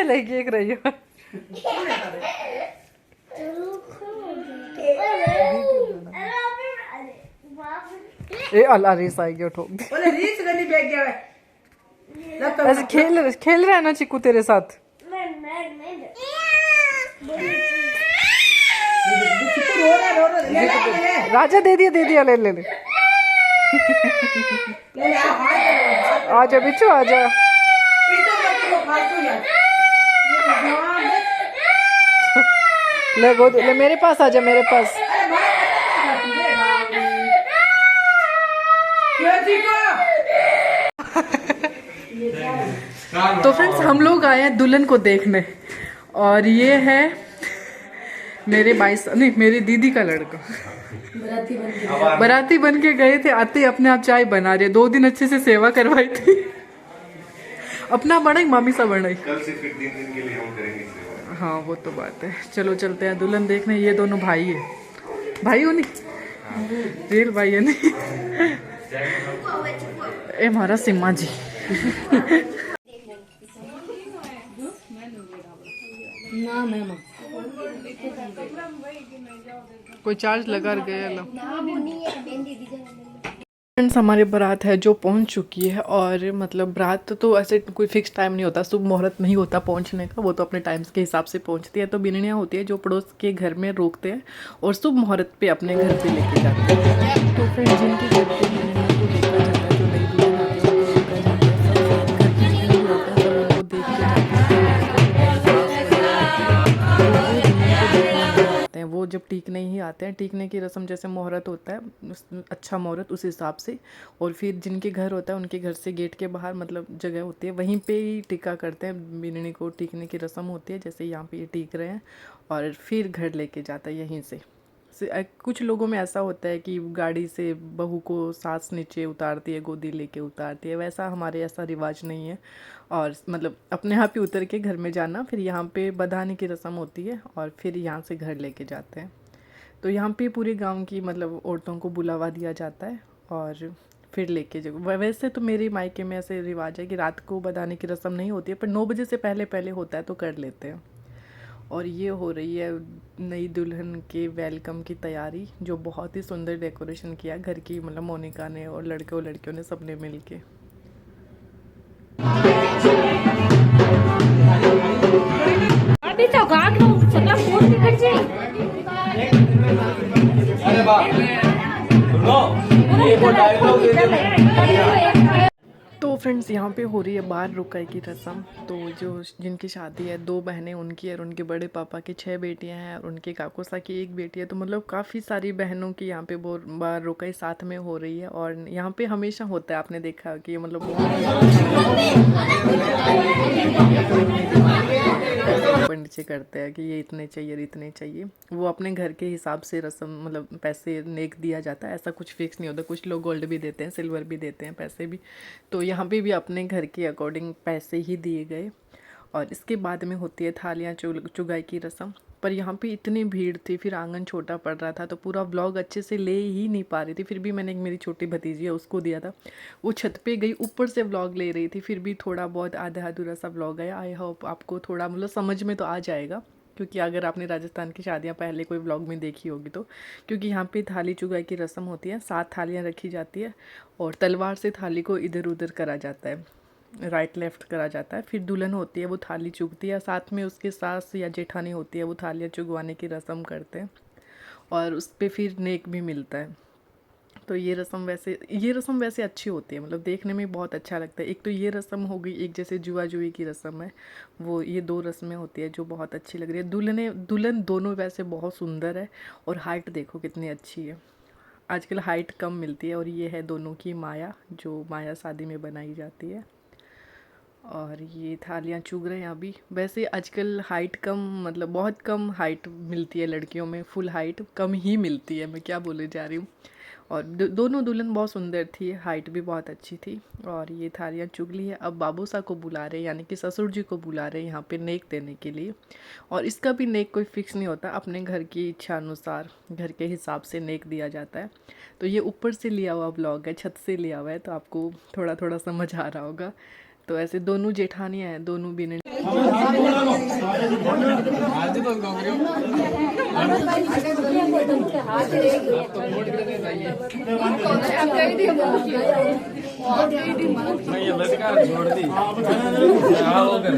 लेके एक रही हो ए अल्लाह रीस आई गया ठोक दे। बोले रीच गनी बैग गया है। ऐसे खेल रहा है ना चिक्कू तेरे साथ। रो रहा ले राजा दे दिया ले ले ले आजा बिच्छू आजा। ले गोद ले मेरे पास आजा मेरे पास। तो फ्रेंड्स हम लोग आए हैं दुल्हन को देखने और ये है मेरे नहीं मेरी दीदी का लड़का बराती बन के गए थे। आते ही अपने आप चाय बना रहे। 2 दिन अच्छे से सेवा करवाई थी। अपना बनाई मामी सा बनाई। कल से फिर 3 दिन के लिए हम करेंगे सेवा। हाँ वो तो बात है। चलो चलते हैं दुल्हन देखने। ये दोनों भाई है। भाई हो नहीं रियल भाई है नहीं। ए हमारा सिम्मा जी कोई चार्ज लगा गया। फ्रेंड्स हमारी बारात है जो पहुंच चुकी है और मतलब बारात तो ऐसे कोई फिक्स टाइम नहीं होता। शुभ मुहूर्त नहीं होता पहुंचने का। वो तो अपने टाइम्स के हिसाब से पहुंचती है। तो बिननियाँ होती है जो पड़ोस के घर में रोकते हैं और शुभ मुहूर्त पे अपने घर पे लेके जाते हैं। तो फ्रेंड्स जिनके घर पे बिननियाँ को देखा जाता है जो नई दुल्हन आती है उनको रोका जाता है। सब घर की जितने भी होते हैं सब उनको देख के जाते हैं। वो जब टीकने ही आते हैं। टीकने की रस्म जैसे मुहूर्त होता है अच्छा मुहूर्त उस हिसाब से। और फिर जिनके घर होता है उनके घर से गेट के बाहर मतलब जगह होती है वहीं पे ही टीका करते हैं। बिननी को टीकने की रस्म होती है जैसे यहाँ पे ये टीक रहे हैं और फिर घर लेके जाता है यहीं से। कुछ लोगों में ऐसा होता है कि गाड़ी से बहू को सास नीचे उतारती है गोदी लेके उतारती है। वैसा हमारे ऐसा रिवाज नहीं है। और मतलब अपने आप ही उतर के घर में जाना फिर यहाँ पे बधाने की रस्म होती है और फिर यहाँ से घर लेके जाते हैं। तो यहाँ पे पूरे गांव की मतलब औरतों को बुलावा दिया जाता है और फिर लेके जाओ। वैसे तो मेरे मायके में ऐसे रिवाज है कि रात को बधाने की रस्म नहीं होती है पर 9 बजे से पहले होता है तो कर लेते हैं। और ये हो रही है नई दुल्हन के वेलकम की तैयारी जो बहुत ही सुंदर डेकोरेशन किया घर की मतलब मोनिका ने और लड़के और लड़कियों ने सबने मिल के। अभी तो गांव लोग सगळा फोन निकल जाए। अरे वाह सुनो ये वो डायलॉग दे। तो फ्रेंड्स यहाँ पे हो रही है बाहर रुकाई की रस्म। तो जो जिनकी शादी है 2 बहनें उनकी और उनके बड़े पापा की 6 बेटियां हैं और उनके काकोसा की 1 बेटी है। तो मतलब काफ़ी सारी बहनों की यहाँ पे बाहर रुकाई साथ में हो रही है। और यहाँ पे हमेशा होता है आपने देखा कि मतलब नीचे करते हैं कि ये इतने चाहिए। वो अपने घर के हिसाब से रस्म मतलब पैसे नेक दिया जाता है। ऐसा कुछ फिक्स नहीं होता। कुछ लोग गोल्ड भी देते हैं सिल्वर भी देते हैं पैसे भी। तो यहाँ पे भी अपने घर के अकॉर्डिंग पैसे ही दिए गए। और इसके बाद में होती है थालियाँ चुगाई की रस्म। पर यहाँ पे इतनी भीड़ थी फिर आंगन छोटा पड़ रहा था तो पूरा व्लॉग अच्छे से ले ही नहीं पा रही थी। फिर भी मैंने एक मेरी छोटी भतीजी है उसको दिया था। वो छत पे गई ऊपर से व्लॉग ले रही थी। फिर भी थोड़ा बहुत आधा अधूरा सा व्लॉग है। आई होप आपको थोड़ा मतलब समझ में तो आ जाएगा क्योंकि अगर आपने राजस्थान की शादियाँ पहले कोई व्लॉग में देखी होगी तो। क्योंकि यहाँ पे थाली चुगाई की रस्म होती है। 7 थालियाँ रखी जाती है और तलवार से थाली को इधर उधर करा जाता है राइट लेफ्ट करा जाता है। फिर दुल्हन होती है वो थाली चुगती है। साथ में उसके सास या जेठानी होती है वो थालियाँ चुगवाने की रस्म करते हैं और उस पर फिर नेक भी मिलता है। तो ये रस्म वैसे अच्छी होती है मतलब देखने में बहुत अच्छा लगता है। एक तो ये रस्म हो गई एक जैसे जुआ जुई की रस्म है वो। ये 2 रस्में होती है जो बहुत अच्छी लग रही है। दुल्हन दोनों वैसे बहुत सुंदर है और हाइट देखो कितनी अच्छी है। आजकल हाइट कम मिलती है। और ये है दोनों की माया जो माया शादी में बनाई जाती है। और ये थालियाँ चुग रहे हैं अभी। वैसे आजकल हाइट कम मतलब बहुत कम हाइट मिलती है लड़कियों में। फुल हाइट कम ही मिलती है। मैं क्या बोले जा रही हूँ। और दोनों दुल्हन बहुत सुंदर थी हाइट भी बहुत अच्छी थी। और ये थालियाँ चुग ली है। अब बाबूसा को बुला रहे हैं यानी कि ससुर जी को बुला रहे हैं यहाँ पे नेक देने के लिए। और इसका भी नेक कोई फिक्स नहीं होता। अपने घर की इच्छा अनुसार घर के हिसाब से नेक दिया जाता है। तो ये ऊपर से लिया हुआ ब्लॉग है छत से लिया हुआ है तो आपको थोड़ा थोड़ा समझ आ रहा होगा। तो ऐसे दोनों जेठानियाँ हैं दोनों बिन नहीं, ये लड़का छोड़ दी। हाँ, वो कर।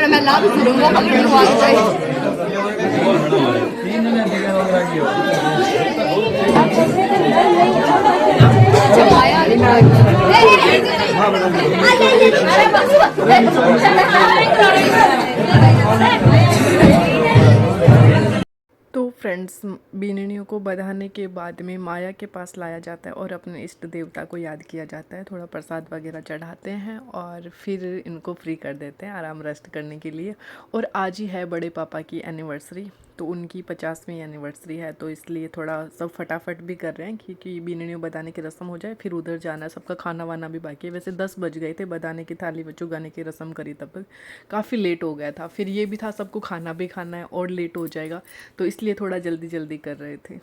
मैं लाभ करूंगा अपने वास्ते तो फ्रेंड्स, बीननियों को बधाने के बाद में माया के पास लाया जाता है और अपने इष्ट देवता को याद किया जाता है, थोड़ा प्रसाद वगैरह चढ़ाते हैं और फिर इनको फ्री कर देते हैं आराम रेस्ट करने के लिए। और आज ही है बड़े पापा की एनिवर्सरी, तो उनकी 50वीं एनिवर्सरी है, तो इसलिए थोड़ा सब फटाफट भी कर रहे हैं क्योंकि बीननियों बधाने की रस्म हो जाए, फिर उधर जाना है। सबका खाना वाना भी बाकी है। वैसे 10 बज गए थे, बधाने की थाली चुगाने की रस्म करी तब तक काफ़ी लेट हो गया था। फिर ये भी था सबको खाना भी खाना है और लेट हो जाएगा, तो इसलिए थोड़ा जल्दी जल्दी कर रहे थे।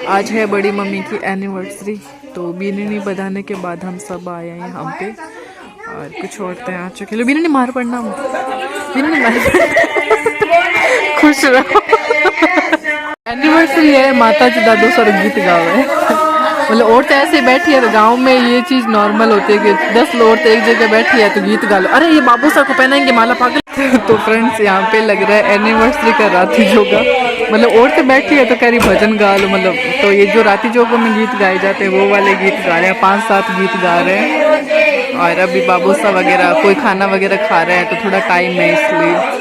आज है बड़ी मम्मी की एनिवर्सरी, तो बीननी बधाने के बाद हम सब आए हैं यहाँ पे और कुछ औरतें आ चुकी। लो बीननी मार पड़ना, बीननी मार पड़ना। खुश रहो। एनिवर्सरी है, माता जी दादो सर गीत गावे। मतलब औरतें ऐसे बैठी है, तो गांव में ये चीज नॉर्मल होती है कि 10 औरतें एक जगह बैठी है तो गीत गा लो। अरे ये बाबू साहब को पहनाएंगे माला पागल। तो फ्रेंड्स, यहाँ पे लग रहा है एनिवर्सरी का राती जोगा, मतलब औरतें बैठी है तो कह रही भजन गा लो। मतलब तो ये जो राती जोगों में गीत गाए जाते हैं वो वाले गीत गा रहे हैं, 5-7 गीत गा रहे हैं। और अभी बाबू साहब वगैरह कोई खाना वगैरह खा रहे हैं, तो थोड़ा टाइम है इसलिए।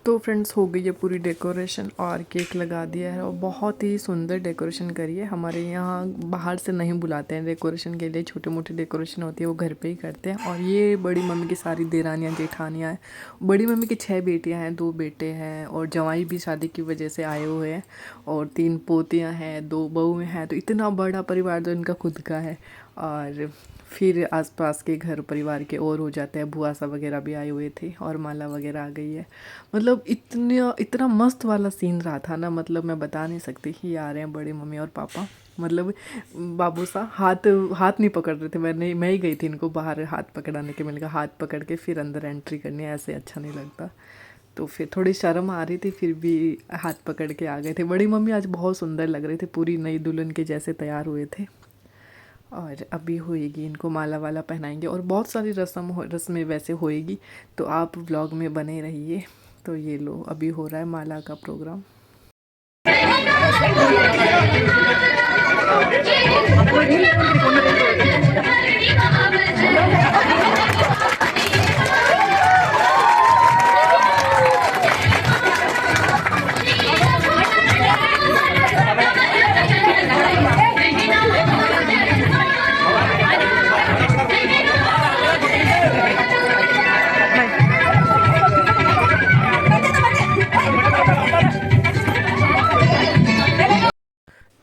तो फ्रेंड्स, हो गई है पूरी डेकोरेशन और केक लगा दिया है और बहुत ही सुंदर डेकोरेशन करी है। हमारे यहाँ बाहर से नहीं बुलाते हैं डेकोरेशन के लिए, छोटे मोटे डेकोरेशन होती है वो घर पे ही करते हैं। और ये बड़ी मम्मी की सारी देरानियाँ जेठानियाँ हैं। बड़ी मम्मी की 6 बेटियाँ हैं, 2 बेटे हैं और जवाई भी शादी की वजह से आए हुए हैं और 3 पोतियाँ हैं, 2 बहू हैं। तो इतना बड़ा परिवार तो इनका खुद का है। और फिर आसपास के घर परिवार के और हो जाते हैं, बुआ सा वगैरह भी आए हुए थे और माला वगैरह आ गई है। मतलब इतना मस्त वाला सीन रहा था ना, मतलब मैं बता नहीं सकती कि आ रहे हैं बड़े मम्मी और पापा। मतलब बाबू सा हाथ नहीं पकड़ रहे थे, मैं ही गई थी इनको बाहर हाथ पकड़ाने के। मिलकर हाथ पकड़ के फिर अंदर एंट्री करनी है, ऐसे अच्छा नहीं लगता। तो फिर थोड़ी शर्म आ रही थी, फिर भी हाथ पकड़ के आ गए थे। बड़ी मम्मी आज बहुत सुंदर लग रही थी, पूरी नई दुल्हन के जैसे तैयार हुए थे। और अभी होएगी, इनको माला वाला पहनाएंगे और बहुत सारी रस्में वैसे होएगी, तो आप व्लॉग में बने रहिए। तो ये लो, अभी हो रहा है माला का प्रोग्राम।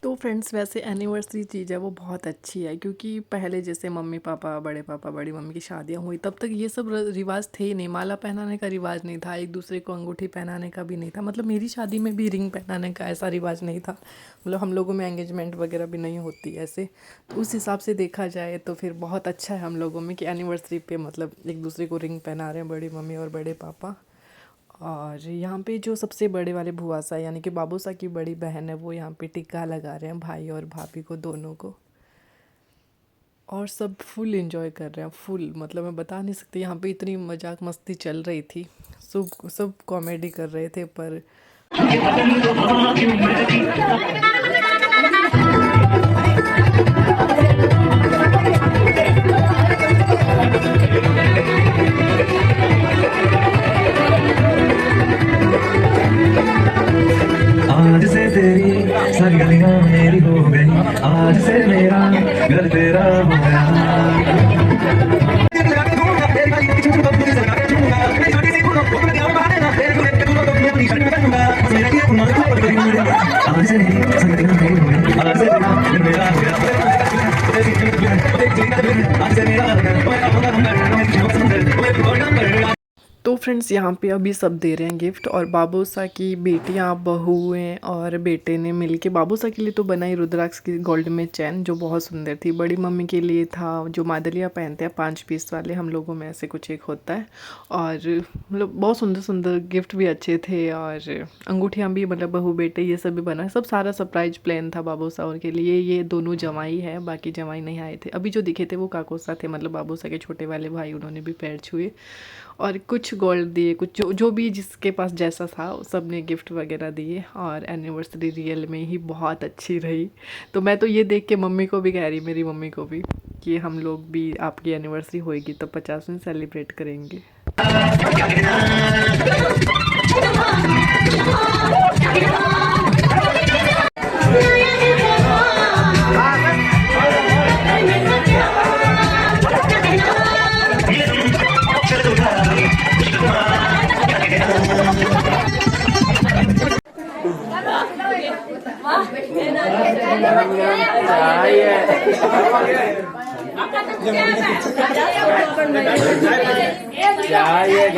तो फ्रेंड्स, वैसे एनिवर्सरी चीज़ है वो बहुत अच्छी है, क्योंकि पहले जैसे मम्मी पापा बड़ी मम्मी की शादियां हुई तब तक ये सब रिवाज थे ही नहीं। माला पहनाने का रिवाज नहीं था, एक दूसरे को अंगूठी पहनाने का भी नहीं था। मतलब मेरी शादी में भी रिंग पहनाने का ऐसा रिवाज नहीं था। मतलब हम लोगों में एंगेजमेंट वगैरह भी नहीं होती ऐसे। तो उस हिसाब से देखा जाए तो फिर बहुत अच्छा है हम लोगों में कि एनिवर्सरी पे मतलब एक दूसरे को रिंग पहना रहे हैं बड़ी मम्मी और बड़े पापा। और यहाँ पे जो सबसे बड़े वाले भुआसा यानी कि बाबूसा की बड़ी बहन है वो यहाँ पे टिक्का लगा रहे हैं भाई और भाभी को दोनों को। और सब फुल एंजॉय कर रहे हैं, फुल मतलब मैं बता नहीं सकती। यहाँ पे इतनी मजाक मस्ती चल रही थी, सब कॉमेडी कर रहे थे। पर आज से तेरी सारी गलियां मेरी हो गई, आज से मेरा घर तेरा हो गया। आज से मेरी संगतियां मेरी हो गई, आज से तेरा घर मेरा हो गया। आज से मेरा तो फ्रेंड्स यहाँ पे अभी सब दे रहे हैं गिफ्ट। और बाबूसा की बेटियाँ, बहुएं और बेटे ने मिलके बाबूसा के लिए तो बनाई रुद्राक्ष की गोल्ड में चैन जो बहुत सुंदर थी। बड़ी मम्मी के लिए था जो मादलिया पहनते हैं 5 पीस वाले, हम लोगों में ऐसे कुछ एक होता है। और मतलब बहुत सुंदर सुंदर गिफ्ट भी अच्छे थे। और अंगूठियाँ भी मतलब बहू बेटे ये सब भी बना, सब सारा सरप्राइज प्लान था बाबूसा और के लिए। ये दोनों जवाई है, बाकी जवाई नहीं आए थे। अभी जो दिखे थे वो काकोसा थे, मतलब बाबूसा के छोटे वाले भाई, उन्होंने भी पैर छुए। और कुछ गोल्ड दिए, कुछ जो भी जिसके पास जैसा था सब ने गिफ्ट वगैरह दिए। और एनिवर्सरी रियल में ही बहुत अच्छी रही। तो मैं तो ये देख के मम्मी को भी कह रही, मेरी मम्मी को भी, कि हम लोग भी आपकी एनिवर्सरी होएगी तो 50वीं सेलिब्रेट करेंगे। क्या ये